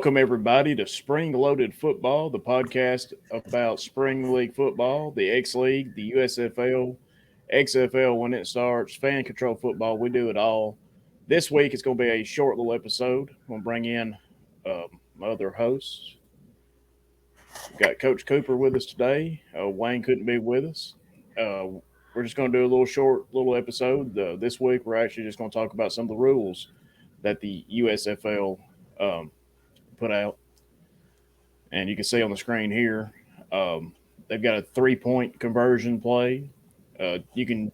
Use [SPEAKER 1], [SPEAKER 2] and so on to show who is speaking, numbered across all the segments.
[SPEAKER 1] Welcome, everybody, to Spring Loaded Football, the podcast about Spring League football, the X League, the USFL, XFL when it starts, fan control football. We do it all. This week, it's going to be a short little episode. I'm going to bring in my other hosts. We've got Coach Cooper with us today. Wayne couldn't be with us. We're just going to do a little short little episode. This week, we're actually just going to talk about some of the rules that the USFL put out. And you can see on the screen here, they've got a 3-point conversion play. You can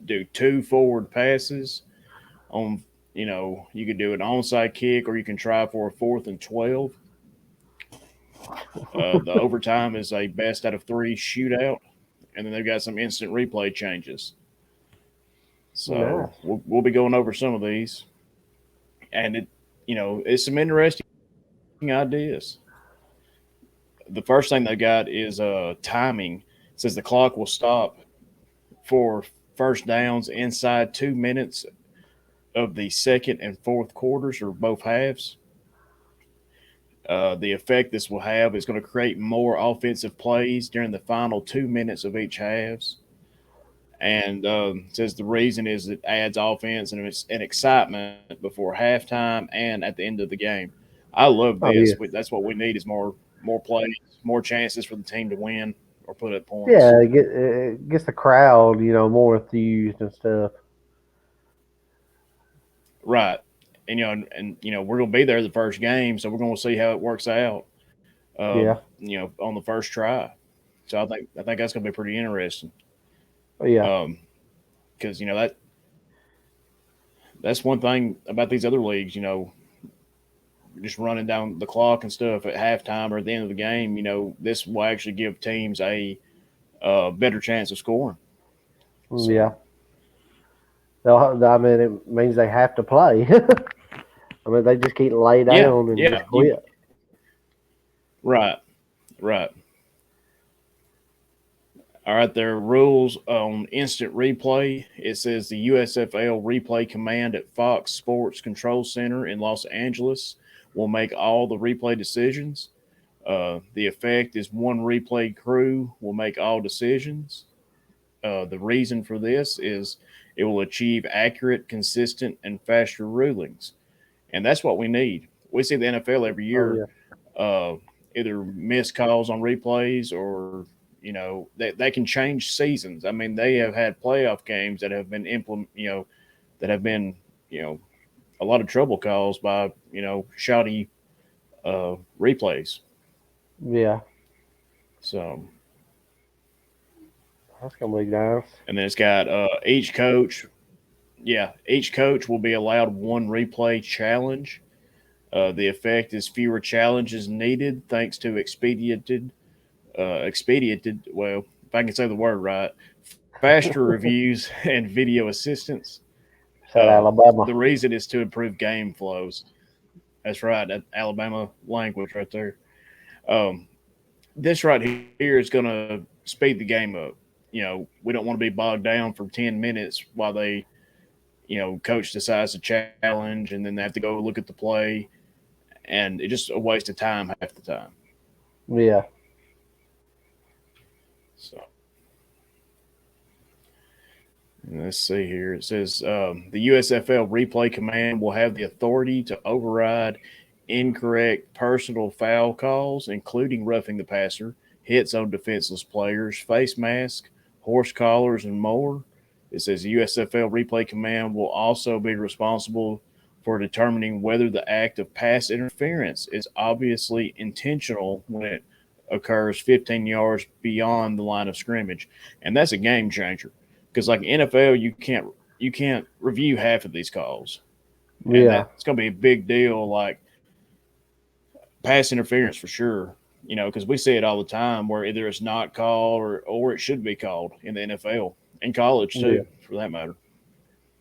[SPEAKER 1] do 2 forward passes on, you could do an onside kick or you can try for a 4th and 12. The overtime is a best out of 3 shootout. And then they've got some instant replay changes. So we'll be going over some of these. And it's some interesting ideas. The first thing they got is timing. It says the clock will stop for first downs inside 2 minutes of the second and fourth quarters or both halves. The effect this will have is going to create more offensive plays during the final 2 minutes of each halves. And it says the reason is it adds offense and excitement before halftime and at the end of the game. I love this. That's what we need is more plays, more chances for the team to win or put up points.
[SPEAKER 2] Yeah, it gets the crowd, more enthused and stuff.
[SPEAKER 1] Right. And we're gonna be there the first game, so we're gonna see how it works out. On the first try. So I think that's gonna be pretty interesting.
[SPEAKER 2] Yeah.
[SPEAKER 1] Because that's one thing about these other leagues. Just running down the clock and stuff at halftime or at the end of the game. This will actually give teams a better chance of scoring.
[SPEAKER 2] So, yeah. I mean, it means they have to play. I mean, they just can't lay down and just quit.
[SPEAKER 1] Right. All right, there are rules on instant replay. It says the USFL replay command at Fox Sports Control Center in Los Angeles will make all the replay decisions. The effect is one replay crew will make all decisions. The reason for this is it will achieve accurate, consistent, and faster rulings. And that's what we need. We see the NFL every year either miss calls on replays or, they can change seasons. I mean, they have had playoff games that have been that have been, a lot of trouble calls by, shoddy replays.
[SPEAKER 2] Yeah.
[SPEAKER 1] So
[SPEAKER 2] that's gonna be nice.
[SPEAKER 1] And then it's got each coach will be allowed one replay challenge. The effect is fewer challenges needed thanks to expedited. Well, if I can say the word right, faster reviews and video assistance.
[SPEAKER 2] Alabama.
[SPEAKER 1] The reason is to improve game flows. That's right, that Alabama language right there. This right here is going to speed the game up. We don't want to be bogged down for 10 minutes while they, coach decides to challenge and then they have to go look at the play. And it's just a waste of time half the time.
[SPEAKER 2] Yeah.
[SPEAKER 1] So let's see here. It says the USFL replay command will have the authority to override incorrect personal foul calls, including roughing the passer, hits on defenseless players, face mask, horse collars, and more. It says the USFL replay command will also be responsible for determining whether the act of pass interference is obviously intentional when it occurs 15 yards beyond the line of scrimmage. And that's a game changer because like NFL, you can't review half of these calls. And it's going to be a big deal, like pass interference for sure, because we see it all the time where either it's not called or it should be called in the NFL and college too, for that matter.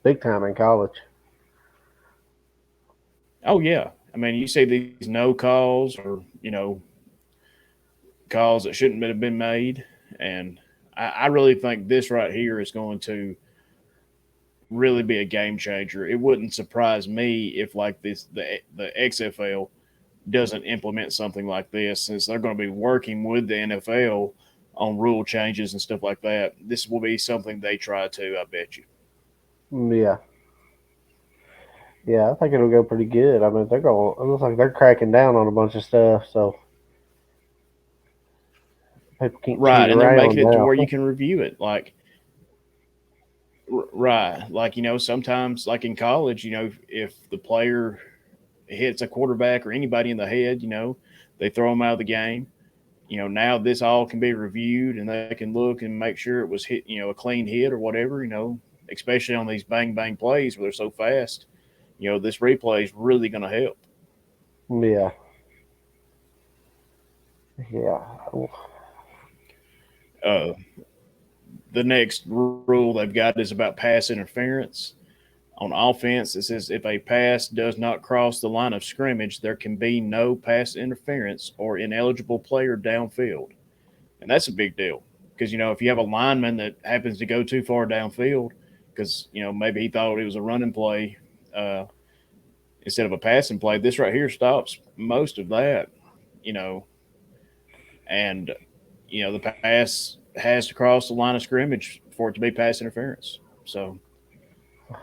[SPEAKER 2] Big time in college.
[SPEAKER 1] Oh, yeah. I mean, you see these no calls or, calls that shouldn't have been made. And I really think this right here is going to really be a game changer. It wouldn't surprise me if, like the XFL doesn't implement something like this, since they're going to be working with the NFL on rule changes and stuff like that. This will be something they try to, I bet you.
[SPEAKER 2] Yeah. Yeah, I think it'll go pretty good. I mean, they're going. It looks like they're cracking down on a bunch of stuff, so people can't cheat
[SPEAKER 1] Right, and they're
[SPEAKER 2] around
[SPEAKER 1] making it to
[SPEAKER 2] now.
[SPEAKER 1] where you can review it. Like, right, like sometimes, like in college, if the player hits a quarterback or anybody in the head, they throw them out of the game. Now this all can be reviewed and they can look and make sure it was hit, a clean hit or whatever, especially on these bang bang plays where they're so fast. This replay is really going to help.
[SPEAKER 2] Yeah, yeah,
[SPEAKER 1] Uh, the next rule they've got is about pass interference. On offense, it says if a pass does not cross the line of scrimmage, there can be no pass interference or ineligible player downfield. And that's a big deal because, if you have a lineman that happens to go too far downfield because, maybe he thought it was a running play uh, instead of a passing play, this right here stops most of that, you know, and, the pass has to cross the line of scrimmage for it to be pass interference. So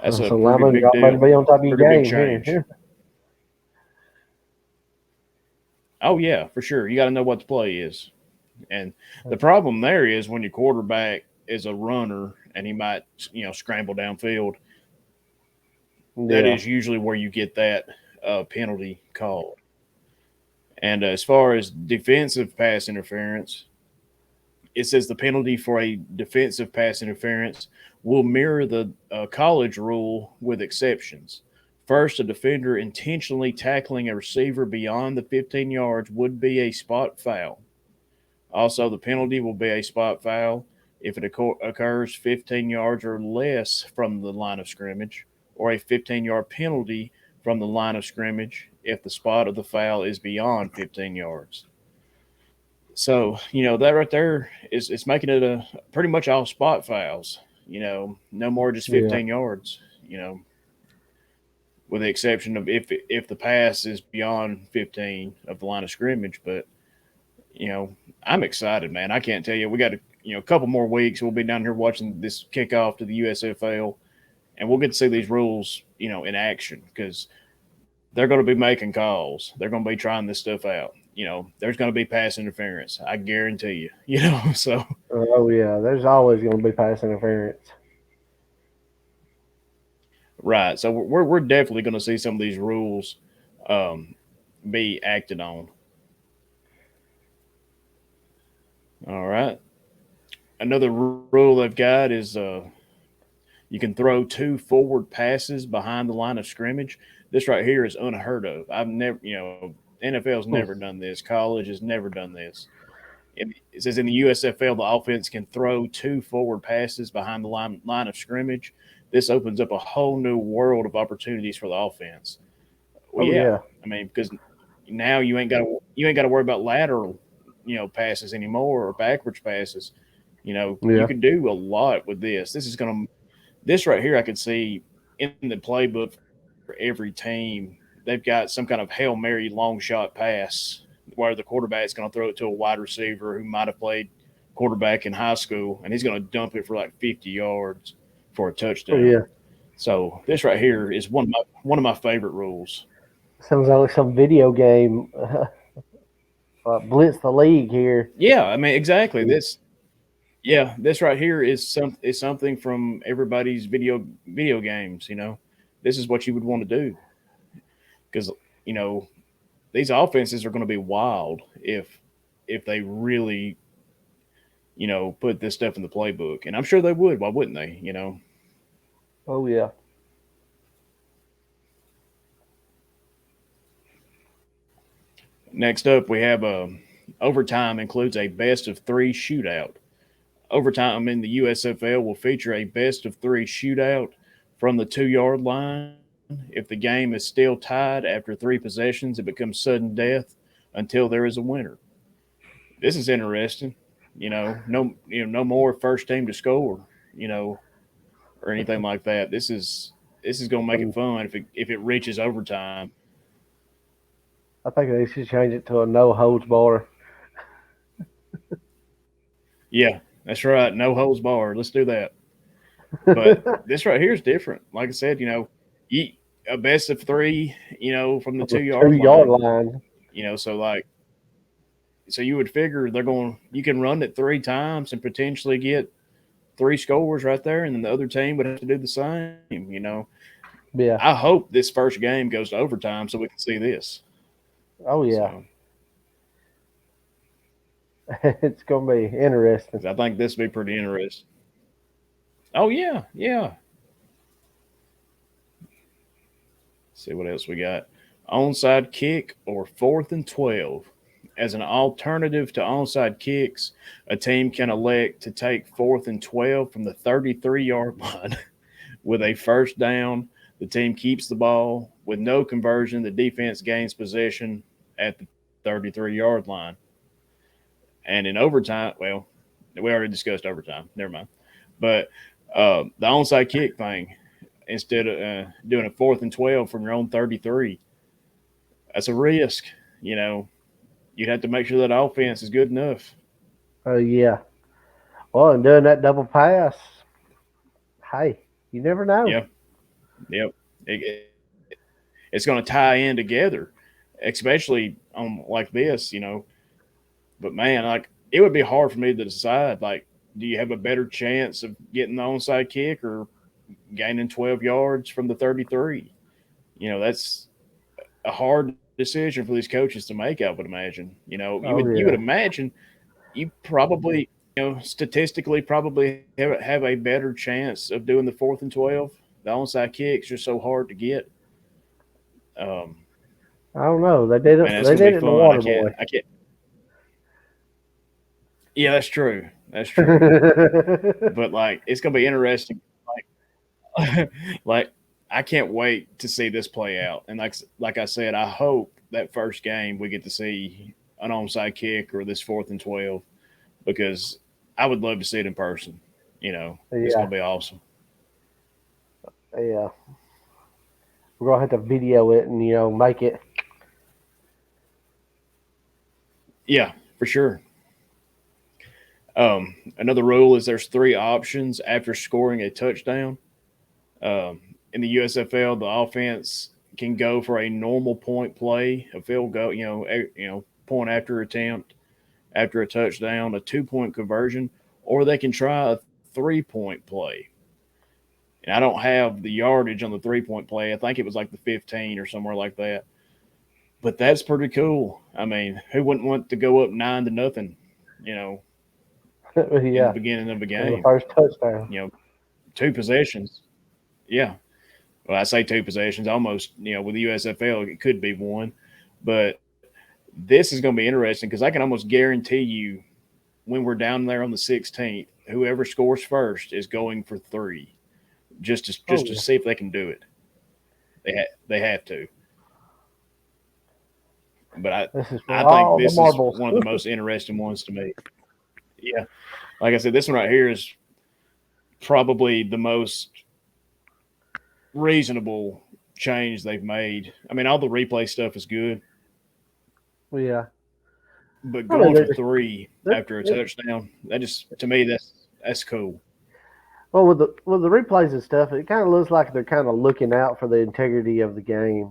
[SPEAKER 1] that's a
[SPEAKER 2] so
[SPEAKER 1] pretty
[SPEAKER 2] lineman,
[SPEAKER 1] big
[SPEAKER 2] y'all better
[SPEAKER 1] deal,
[SPEAKER 2] be on top of your
[SPEAKER 1] pretty big
[SPEAKER 2] game here.
[SPEAKER 1] change. Oh, yeah, for sure. You got to know what the play is. And the problem there is when your quarterback is a runner and he might, scramble downfield, that
[SPEAKER 2] Yeah,
[SPEAKER 1] is usually where you get that penalty called. And as far as defensive pass interference, it says the penalty for a defensive pass interference will mirror the college rule with exceptions. First, a defender intentionally tackling a receiver beyond the 15 yards would be a spot foul. Also, the penalty will be a spot foul if it occurs 15 yards or less from the line of scrimmage, or a 15-yard penalty from the line of scrimmage if the spot of the foul is beyond 15 yards. So, that right there is it's making it a pretty much all spot fouls. No more just
[SPEAKER 2] yeah.
[SPEAKER 1] 15 yards. With the exception of if the pass is beyond 15 of the line of scrimmage. But you know, I'm excited, man. I can't tell you. We got a couple more weeks. We'll be down here watching this kickoff to the USFL, and we'll get to see these rules, in action because they're going to be making calls. They're going to be trying this stuff out. There's going to be pass interference. I guarantee you. So
[SPEAKER 2] Oh yeah, there's always going to be pass interference.
[SPEAKER 1] right. So we're definitely going to see some of these rules um, be acted on. All right. Another rule they've got is you can throw two forward passes behind the line of scrimmage. This right here is unheard of. I've never, NFL's never
[SPEAKER 2] Hmm.
[SPEAKER 1] done this. College has never done this. It says in the USFL, the offense can throw two forward passes behind the line of scrimmage. This opens up a whole new world of opportunities for the offense. Well,
[SPEAKER 2] Oh
[SPEAKER 1] yeah,
[SPEAKER 2] yeah,
[SPEAKER 1] I mean because now you ain't got to worry about lateral, passes anymore or backwards passes. You
[SPEAKER 2] yeah.
[SPEAKER 1] can do a lot with this. This right here, I could see in the playbook for every team. They've got some kind of Hail Mary long shot pass where the quarterback's going to throw it to a wide receiver who might have played quarterback in high school, and he's going to dump it for like 50 yards for a
[SPEAKER 2] Oh
[SPEAKER 1] touchdown.
[SPEAKER 2] yeah.
[SPEAKER 1] So this right here is one of my favorite rules.
[SPEAKER 2] Sounds like some video game. Blitz the league here.
[SPEAKER 1] Yeah, I mean exactly. This right here is something from everybody's video games. This is what you would want to do because you know these offenses are going to be wild if they really put this stuff in the playbook, and I'm sure they would. Why wouldn't they?
[SPEAKER 2] Oh yeah.
[SPEAKER 1] Next up, we have overtime includes a best of three shootout. Overtime in the USFL will feature a best of three shootout from the 2 yard line. If the game is still tied after three possessions, it becomes sudden death until there is a winner. This is interesting. No more first team to score. You know, or anything like that. This is going to make it
[SPEAKER 2] Oh,
[SPEAKER 1] fun if it reaches overtime.
[SPEAKER 2] I think they should change it to a no holds bar.
[SPEAKER 1] Yeah, that's right. No holds barred. Let's do that. But this right here is different. Like I said, you, a best of three, from the
[SPEAKER 2] On the
[SPEAKER 1] 2 yard
[SPEAKER 2] 2 yard
[SPEAKER 1] line.
[SPEAKER 2] line.
[SPEAKER 1] So like, so you would figure you can run it three times and potentially get three scores right there, and then the other team would have to do the same.
[SPEAKER 2] Yeah.
[SPEAKER 1] I hope this first game goes to overtime so we can see this.
[SPEAKER 2] Oh yeah.
[SPEAKER 1] So
[SPEAKER 2] It's gonna be interesting.
[SPEAKER 1] 'cause I think this would be pretty interesting. Oh yeah, yeah. Let's see what else we got. Onside kick or 4th and 12. As an alternative to onside kicks, a team can elect to take 4th and 12 from the 33-yard line with a first down. The team keeps the ball. With no conversion, the defense gains possession at the 33-yard line. And in overtime, well, we already discussed overtime. Never mind. But the onside kick thing, instead of doing a 4th and 12 from your own 33, that's a risk. You know, you'd have to make sure that offense is good enough.
[SPEAKER 2] Oh yeah. Well, and doing that double pass, hey, you never know.
[SPEAKER 1] Yeah, yep. It's going to tie in together, especially on like this. But man, like it would be hard for me to decide. Like, do you have a better chance of getting the onside kick or gaining 12 yards from the 33? That's a hard decision for these coaches to make. I would imagine. You
[SPEAKER 2] Oh
[SPEAKER 1] would
[SPEAKER 2] yeah.
[SPEAKER 1] imagine you probably statistically probably have a better chance of doing the 4th and 12. The onside kicks are so hard to get. Um,
[SPEAKER 2] I don't know. They did it.
[SPEAKER 1] man, that's
[SPEAKER 2] They
[SPEAKER 1] gonna be
[SPEAKER 2] did it in the
[SPEAKER 1] fun. I
[SPEAKER 2] Water
[SPEAKER 1] can't.
[SPEAKER 2] Boy.
[SPEAKER 1] I can't. Yeah, that's true. That's true. But like, it's gonna be interesting. Like, like I can't wait to see this play out. And like I said, I hope that first game we get to see an onside kick or this 4th and 12 because I would love to see it in person. It's
[SPEAKER 2] Yeah,
[SPEAKER 1] gonna be awesome.
[SPEAKER 2] yeah. We're gonna have to video it and make it.
[SPEAKER 1] Yeah, for sure. Another rule is there's three options after scoring a touchdown. In the USFL, the offense can go for a normal point play, a field goal, point after attempt after a touchdown, a 2-point conversion, or they can try a 3-point play. And I don't have the yardage on the 3-point play. I think it was like the 15 or somewhere like that. But that's pretty cool. I mean, who wouldn't want to go up 9-0, you know, in the
[SPEAKER 2] Yeah,
[SPEAKER 1] beginning of a
[SPEAKER 2] on the
[SPEAKER 1] game?
[SPEAKER 2] first touchdown.
[SPEAKER 1] Two possessions. Yeah. Well, I say two possessions. Almost, with the USFL, it could be one. But this is going to be interesting because I can almost guarantee you when we're down there on the 16th, whoever scores first is going for three, just to
[SPEAKER 2] Oh
[SPEAKER 1] just to
[SPEAKER 2] yeah.
[SPEAKER 1] see if they can do it. They have to. But
[SPEAKER 2] This is
[SPEAKER 1] I
[SPEAKER 2] for
[SPEAKER 1] think
[SPEAKER 2] all the
[SPEAKER 1] this is
[SPEAKER 2] marbles.
[SPEAKER 1] one of the most interesting ones to me. Yeah, like I said, this one right here is probably the most reasonable change they've made. I mean, all the replay stuff is good,
[SPEAKER 2] Yeah.
[SPEAKER 1] but
[SPEAKER 2] I mean,
[SPEAKER 1] going for three
[SPEAKER 2] they're,
[SPEAKER 1] after a touchdown, that just to me that's cool.
[SPEAKER 2] well, with the replays and stuff, it kind of looks like they're kind of looking out for the integrity of the game.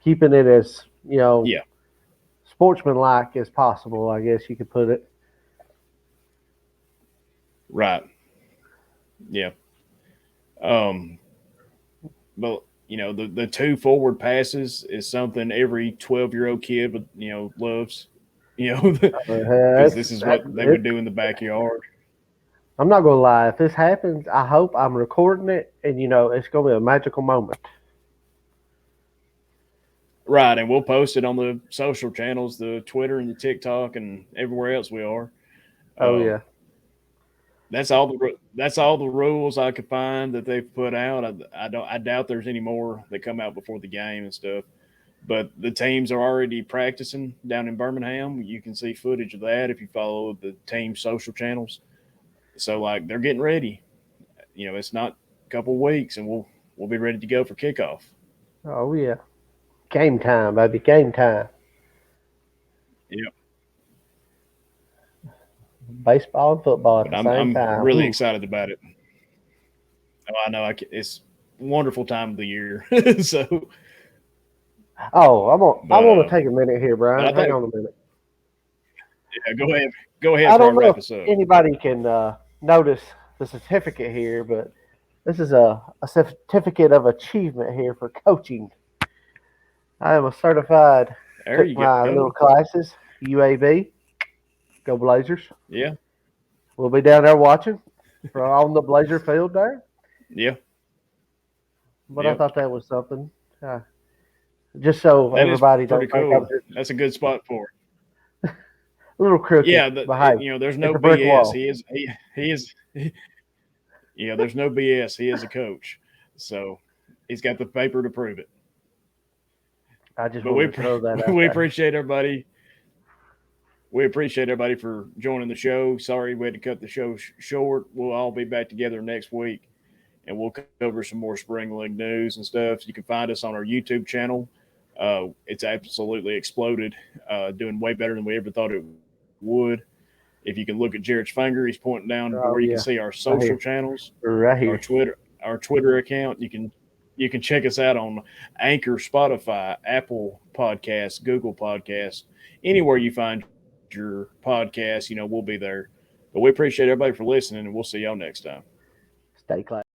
[SPEAKER 2] Keeping it as
[SPEAKER 1] Yeah,
[SPEAKER 2] sportsmanlike as possible. I guess you could put it.
[SPEAKER 1] right. Yeah. Um, but the two forward passes is something every 12-year-old kid would loves. Because
[SPEAKER 2] That's
[SPEAKER 1] this is
[SPEAKER 2] that.
[SPEAKER 1] what they would do in the backyard.
[SPEAKER 2] I'm not gonna lie. If this happens, I hope I'm recording it, and it's gonna be a magical moment.
[SPEAKER 1] Right, and we'll post it on the social channels, the Twitter and the TikTok, and everywhere else we are.
[SPEAKER 2] Oh
[SPEAKER 1] Um,
[SPEAKER 2] yeah.
[SPEAKER 1] that's all the rules I could find that they've put out. I doubt there's any more that come out before the game and stuff. But the teams are already practicing down in Birmingham. You can see footage of that if you follow the team social channels. So like they're getting ready. It's not a couple weeks, and we'll be ready to go for kickoff.
[SPEAKER 2] Oh yeah. Game time, baby. Game time.
[SPEAKER 1] Yep.
[SPEAKER 2] Baseball and football at
[SPEAKER 1] But
[SPEAKER 2] the
[SPEAKER 1] I'm
[SPEAKER 2] same
[SPEAKER 1] I'm
[SPEAKER 2] time.
[SPEAKER 1] really excited about it. Oh, I know. It's a wonderful time of the year. So,
[SPEAKER 2] Oh, I
[SPEAKER 1] but
[SPEAKER 2] want to take a minute here,
[SPEAKER 1] but I
[SPEAKER 2] Brian. Hang
[SPEAKER 1] think
[SPEAKER 2] on a minute.
[SPEAKER 1] yeah, go ahead
[SPEAKER 2] I
[SPEAKER 1] before I
[SPEAKER 2] don't know
[SPEAKER 1] wrap
[SPEAKER 2] if
[SPEAKER 1] this up.
[SPEAKER 2] anybody can notice the certificate here, but this is a certificate of achievement here for coaching. I am a certified,
[SPEAKER 1] There
[SPEAKER 2] took
[SPEAKER 1] you
[SPEAKER 2] my
[SPEAKER 1] go.
[SPEAKER 2] little classes, UAB, go Blazers.
[SPEAKER 1] Yeah,
[SPEAKER 2] We'll be down there watching on the Blazer field there.
[SPEAKER 1] yeah,
[SPEAKER 2] But I
[SPEAKER 1] yep.
[SPEAKER 2] thought that was something, uh, just so
[SPEAKER 1] That is
[SPEAKER 2] everybody
[SPEAKER 1] pretty
[SPEAKER 2] don't think I'm
[SPEAKER 1] cool.
[SPEAKER 2] just
[SPEAKER 1] That's a good spot for it.
[SPEAKER 2] a little crooked.
[SPEAKER 1] Yeah,
[SPEAKER 2] But hey,
[SPEAKER 1] there's
[SPEAKER 2] it's
[SPEAKER 1] no
[SPEAKER 2] a brick
[SPEAKER 1] BS.
[SPEAKER 2] wall.
[SPEAKER 1] He is yeah, there's no BS. He is a coach, so he's got the paper to prove it.
[SPEAKER 2] I just
[SPEAKER 1] But
[SPEAKER 2] wanted to throw that out
[SPEAKER 1] we
[SPEAKER 2] there.
[SPEAKER 1] appreciate everybody. We appreciate everybody for joining the show. Sorry we had to cut the show short. We'll all be back together next week, and we'll cover some more spring league news and stuff. So you can find us on our YouTube channel. It's absolutely exploded, doing way better than we ever thought it would. If you can look at Jared's finger, he's pointing down to where you can
[SPEAKER 2] Oh
[SPEAKER 1] see our
[SPEAKER 2] yeah,
[SPEAKER 1] social
[SPEAKER 2] right here,
[SPEAKER 1] channels,
[SPEAKER 2] right
[SPEAKER 1] our
[SPEAKER 2] here.
[SPEAKER 1] Twitter account. You can check us out on Anchor, Spotify, Apple Podcasts, Google Podcasts, anywhere you find your podcast. We'll be there. But we appreciate everybody for listening, and we'll see y'all next time.
[SPEAKER 2] Stay classy.